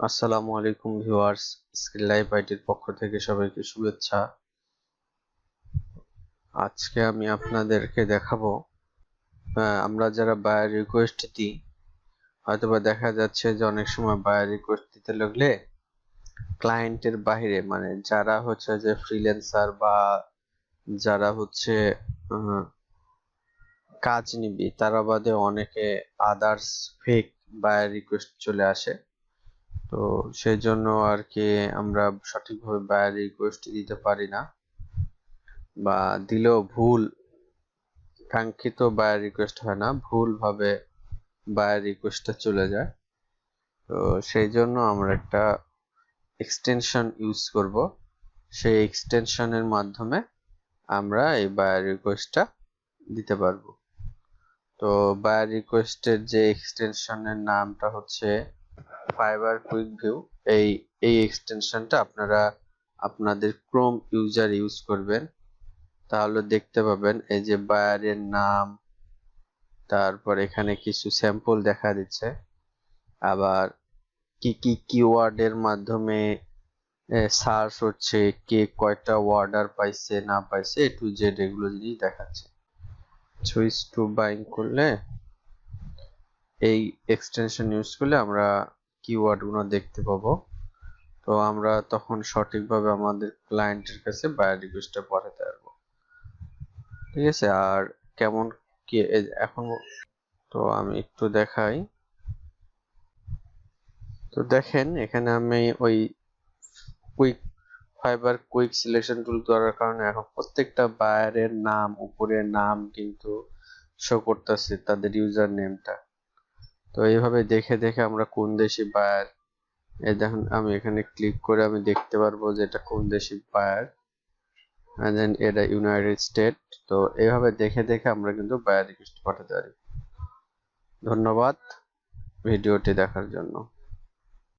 আসসালামু আলাইকুম viewers, skill life আইটির পক্ষ থেকে সবাইকে শুভেচ্ছা। আজকে আমি আপনাদেরকে দেখাবো আমরা যারা বায়ার রিকোয়েস্ট দিই, হয়তোবা দেখা যাচ্ছে যে অনেক সময় বায়ার রিকোয়েস্ট দিতে লাগলে ক্লায়েন্টের বাইরে মানে যারা হচ্ছে যে ফ্রিল্যান্সার বা যারা হচ্ছে কাজ নিবি তারা বাদে অনেকে আদার্স ফেক বায়ার রিকোয়েস্ট চলে আসে। তো সেই জন্য আর কি আমরা সঠিকভাবে বায়ার রিকোয়েস্ট দিতে পারি না, বা দিলেও ভুল কাঙ্ক্ষিত বায়ার রিকোয়েস্ট হয় না, ভুলভাবে বায়ার রিকোয়েস্টটা চলে যায়। তো সেই জন্য আমরা একটা এক্সটেনশন ইউজ করব। সেই এক্সটেনশনের মাধ্যমে আমরা এই বায়ার রিকোয়েস্টটা দিতে পারবো। তো বায়ার রিকোয়েস্টের যে এক্সটেনশনের নামটা হচ্ছে ফাইবার কুইক ভিউ। এই এক্সটেনশনটা আপনারা আপনাদের ক্রোম ইউজার ইউজ করবেন, তাহলে দেখতে পাবেন এই যে বায়ারের নাম, তারপর এখানে কিছু স্যাম্পল দেখা দিচ্ছে, আবার কি কি কিওয়ার্ডের মাধ্যমে সার্চ হচ্ছে, কে কয়টা অর্ডার পাইছে না পাইছে, এ টু জেড এগুলো জিনিস দেখাচ্ছে। সুইচ টু বাইং করলে, এই এক্সটেনশন ইউজ করলে আমরা কিওয়ার্ড গুলো দেখতে পাবো। তো আমরা তখন সঠিকভাবে আমাদের ক্লায়েন্টের কাছে বায়ার রিকোয়েস্টটা পাঠাতে পারবো। ঠিক আছে, আর কেমন কি এখন তো আমি একটু দেখাই। তো দেখেন এখানে আমি ওই quick fibre quick selection tool করার কারণে এখন প্রত্যেকটা বায়ারের নাম, উপরের নাম কিন্তু শো করতেছে, তাদের ইউজার নেমটা। তো এইভাবে দেখে দেখে আমরা কোন দেশি বায়ার, এই দেখুন আমি এখানে ক্লিক করে আমি দেখতে পারবো যে এটা কোন দেশি বায়ার, and then এটা ইউনাইটেড স্টেট। তো এইভাবে দেখে দেখে আমরা কিন্তু বায়ার রিকোয়েস্ট পাঠাতে পারি। ধন্যবাদ ভিডিওটি দেখার জন্য।